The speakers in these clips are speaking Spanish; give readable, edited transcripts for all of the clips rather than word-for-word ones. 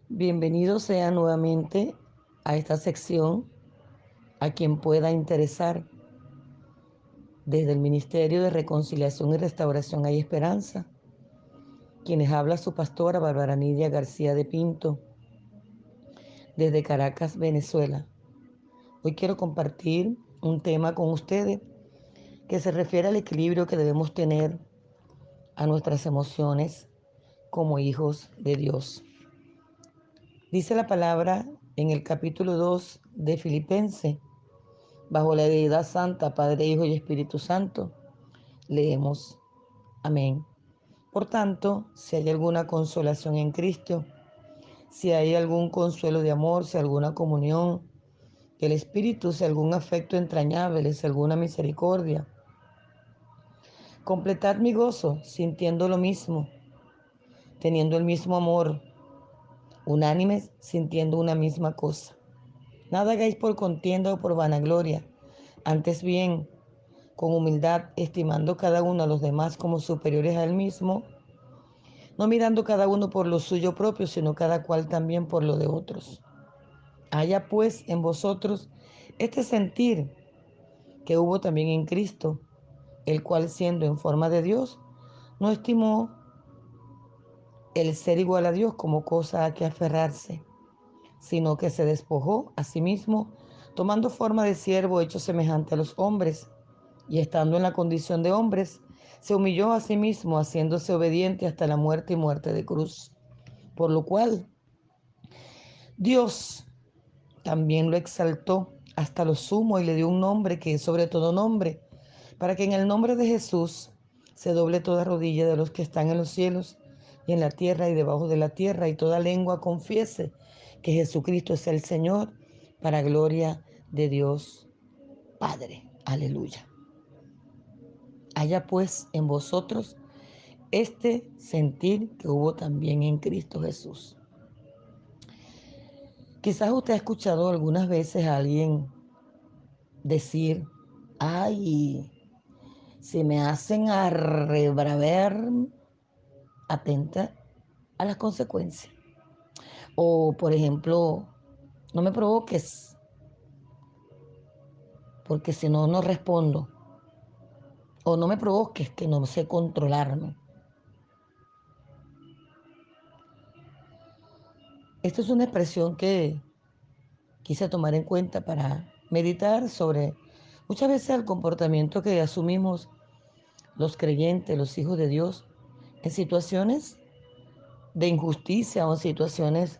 Bienvenido sea nuevamente a esta sección a quien pueda interesar. Desde el Ministerio de Reconciliación y Restauración Hay Esperanza, quienes habla su pastora Bárbara Nidia García de Pinto, desde Caracas, Venezuela. Hoy quiero compartir un tema con ustedes que se refiere al equilibrio que debemos tener a nuestras emociones como hijos de Dios. Dice la palabra en el capítulo 2 de Filipenses, bajo la deidad santa, Padre, Hijo y Espíritu Santo, leemos, amén. Por tanto, si hay alguna consolación en Cristo, si hay algún consuelo de amor, si hay alguna comunión del Espíritu, si hay algún afecto entrañable, si hay alguna misericordia, completad mi gozo sintiendo lo mismo, teniendo el mismo amor, unánimes sintiendo una misma cosa. Nada hagáis por contienda o por vanagloria, antes bien, con humildad, estimando cada uno a los demás como superiores a él mismo, no mirando cada uno por lo suyo propio, sino cada cual también por lo de otros. Haya pues en vosotros este sentir que hubo también en Cristo, el cual siendo en forma de Dios, no estimó el ser igual a Dios como cosa a que aferrarse, sino que se despojó a sí mismo, tomando forma de siervo hecho semejante a los hombres, y estando en la condición de hombres, se humilló a sí mismo, haciéndose obediente hasta la muerte y muerte de cruz. Por lo cual, Dios también lo exaltó hasta lo sumo y le dio un nombre que es sobre todo nombre, para que en el nombre de Jesús se doble toda rodilla de los que están en los cielos y en la tierra y debajo de la tierra, y toda lengua confiese que Jesucristo es el Señor, para gloria de Dios Padre. Aleluya. Haya pues en vosotros este sentir que hubo también en Cristo Jesús. Quizás usted ha escuchado algunas veces a alguien decir, ay, si me hacen arrebraver, atenta a las consecuencias. O, por ejemplo, no me provoques, porque si no, no respondo. O no me provoques, que no sé controlarme. Esta es una expresión que quise tomar en cuenta para meditar sobre muchas veces el comportamiento que asumimos los creyentes, los hijos de Dios, en situaciones de injusticia o en situaciones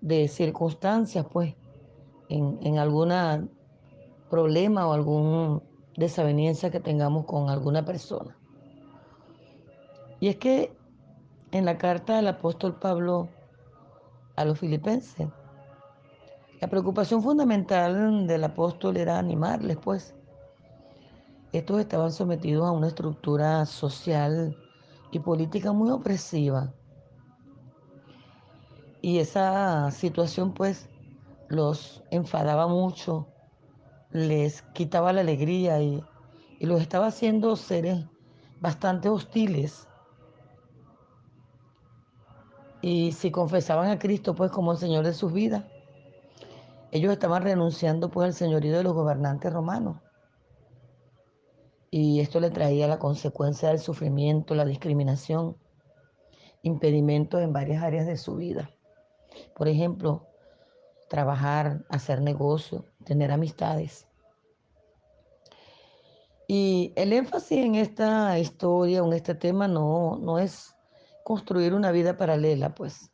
de circunstancias, pues, en algún problema o alguna desaveniencia que tengamos con alguna persona. Y es que en la carta del apóstol Pablo a los filipenses, la preocupación fundamental del apóstol era animarles, pues. Estos estaban sometidos a una estructura social y política muy opresiva. Y esa situación, pues, los enfadaba mucho, les quitaba la alegría y los estaba haciendo seres bastante hostiles. Y si confesaban a Cristo, pues, como el Señor de sus vidas, ellos estaban renunciando, pues, al señorío de los gobernantes romanos. Y esto le traía la consecuencia del sufrimiento, la discriminación, impedimentos en varias áreas de su vida. Por ejemplo, trabajar, hacer negocio, tener amistades. Y el énfasis en esta historia, en este tema, no es construir una vida paralela, pues,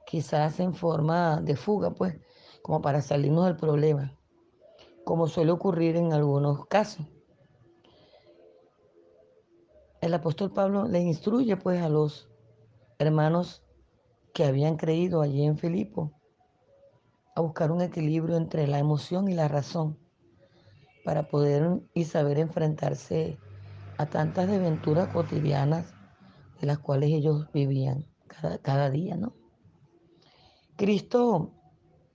quizás en forma de fuga, pues, como para salirnos del problema, como suele ocurrir en algunos casos. El apóstol Pablo le instruye, pues, a los hermanos que habían creído allí en Filipo a buscar un equilibrio entre la emoción y la razón para poder y saber enfrentarse a tantas desventuras cotidianas de las cuales ellos vivían cada día, ¿no? Cristo,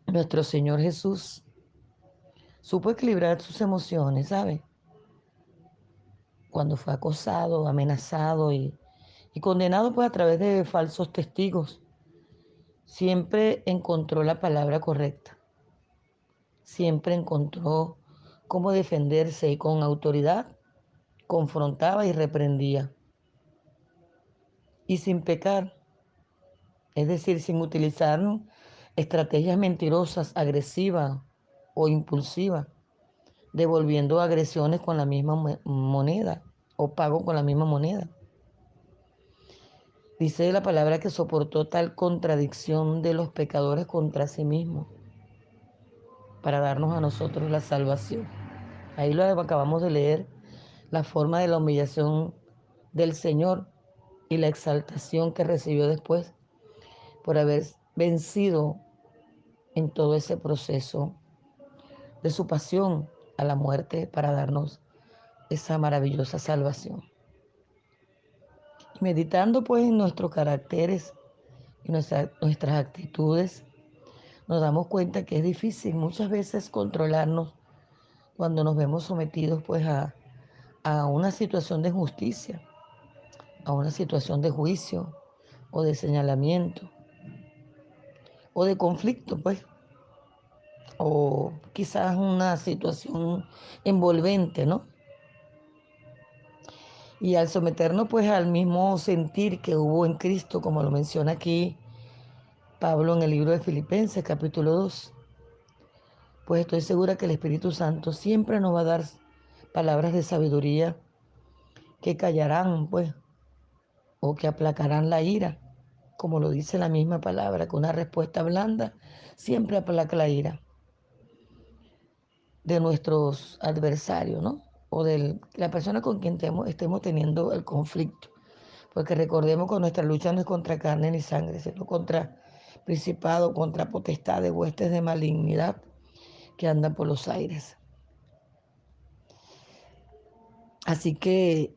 nuestro Señor Jesús, supo equilibrar sus emociones, ¿sabe? Cuando fue acosado, amenazado y condenado pues a través de falsos testigos. siempre encontró la palabra correcta, siempre encontró cómo defenderse y con autoridad confrontaba y reprendía. Y sin pecar, es decir, sin utilizar estrategias mentirosas, agresivas o impulsivas, devolviendo agresiones con la misma moneda o pago con la misma moneda. Dice la palabra que soportó tal contradicción de los pecadores contra sí mismos para darnos a nosotros la salvación. Ahí lo acabamos de leer, la forma de la humillación del Señor y la exaltación que recibió después por haber vencido en todo ese proceso de su pasión a la muerte para darnos esa maravillosa salvación. Y meditando pues en nuestros caracteres y nuestras actitudes, nos damos cuenta que es difícil muchas veces controlarnos cuando nos vemos sometidos pues a una situación de injusticia, a una situación de juicio o de señalamiento o de conflicto pues, o quizás una situación envolvente, ¿no? Y al someternos pues al mismo sentir que hubo en Cristo, como lo menciona aquí Pablo en el libro de Filipenses capítulo 2, pues estoy segura que el Espíritu Santo siempre nos va a dar palabras de sabiduría que callarán pues o que aplacarán la ira, como lo dice la misma palabra, que una respuesta blanda siempre aplaca la ira de nuestros adversarios, ¿no? O de la persona con quien estemos teniendo el conflicto. Porque recordemos que nuestra lucha no es contra carne ni sangre, sino contra principado, contra potestades, huestes de malignidad que andan por los aires. Así que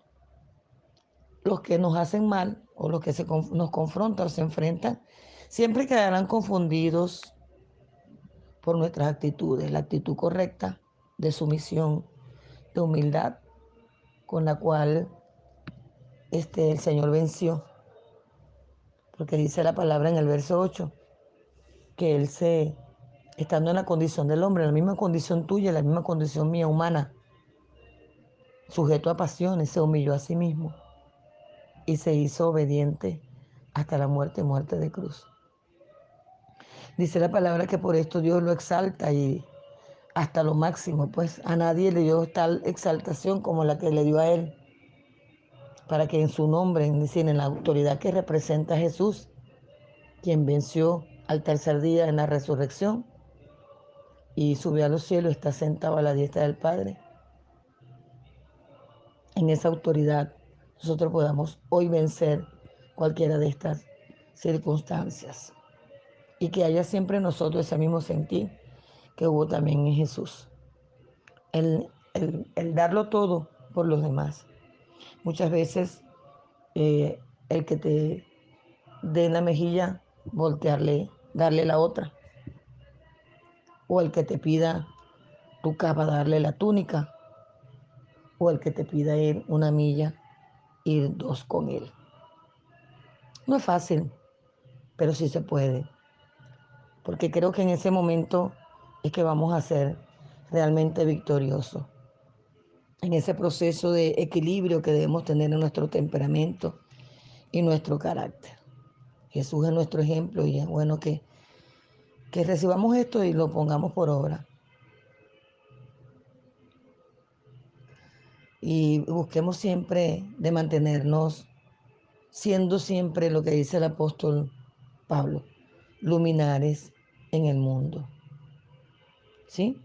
los que nos hacen mal o los que nos confrontan o se enfrentan, siempre quedarán confundidos por nuestras actitudes, la actitud correcta de sumisión, de humildad, con la cual el Señor venció. Porque dice la palabra en el verso 8, que Él estando en la condición del hombre, en la misma condición tuya, en la misma condición mía humana, sujeto a pasiones, se humilló a sí mismo y se hizo obediente hasta la muerte, muerte de cruz. Dice la palabra que por esto Dios lo exalta y hasta lo máximo, pues a nadie le dio tal exaltación como la que le dio a Él, para que en su nombre, es decir, en la autoridad que representa a Jesús, quien venció al tercer día en la resurrección y subió a los cielos, está sentado a la diestra del Padre. En esa autoridad nosotros podamos hoy vencer cualquiera de estas circunstancias y que haya siempre en nosotros ese mismo sentir que hubo también en Jesús, el darlo todo por los demás. Muchas veces el que te dé en la mejilla, voltearle, darle la otra, o el que te pida tu capa, darle la túnica, o el que te pida ir una milla, ir dos con él. No es fácil, pero sí se puede, porque creo que en ese momento es que vamos a ser realmente victoriosos, en ese proceso de equilibrio que debemos tener en nuestro temperamento y nuestro carácter. Jesús es nuestro ejemplo y es bueno que recibamos esto y lo pongamos por obra. Y busquemos siempre de mantenernos siendo siempre lo que dice el apóstol Pablo, luminares en el mundo. ¿Sí?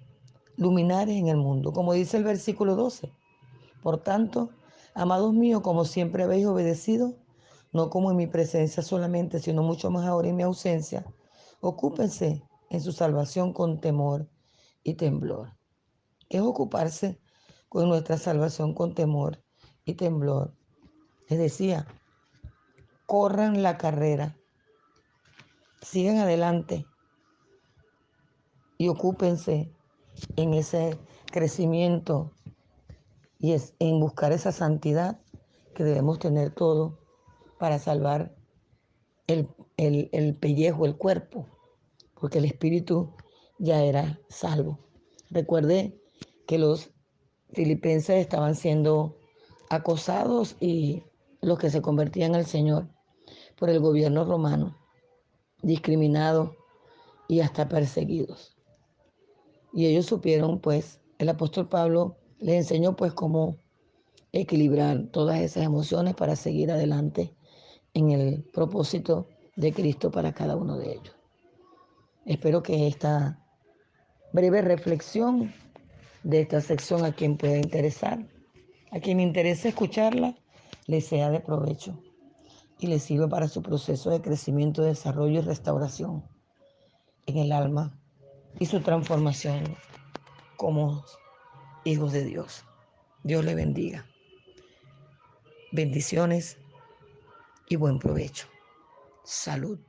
Luminares en el mundo, como dice el versículo 12. Por tanto, amados míos, como siempre habéis obedecido, no como en mi presencia solamente, sino mucho más ahora en mi ausencia, ocúpense en su salvación con temor y temblor. ¿Qué es ocuparse con nuestra salvación con temor y temblor? Les decía, corran la carrera, sigan adelante y ocúpense en ese crecimiento y es en buscar esa santidad que debemos tener todo para salvar el el pellejo, el cuerpo, porque el espíritu ya era salvo. Recuerde que los filipenses estaban siendo acosados y los que se convertían al Señor por el gobierno romano, discriminados y hasta perseguidos. Y ellos supieron, pues, el apóstol Pablo les enseñó, pues, cómo equilibrar todas esas emociones para seguir adelante en el propósito de Cristo para cada uno de ellos. Espero que esta breve reflexión de esta sección, a quien pueda interesar, a quien interese escucharla, le sea de provecho y le sirva para su proceso de crecimiento, desarrollo y restauración en el alma y su transformación como hijos de Dios. Dios le bendiga. Bendiciones y buen provecho. Salud.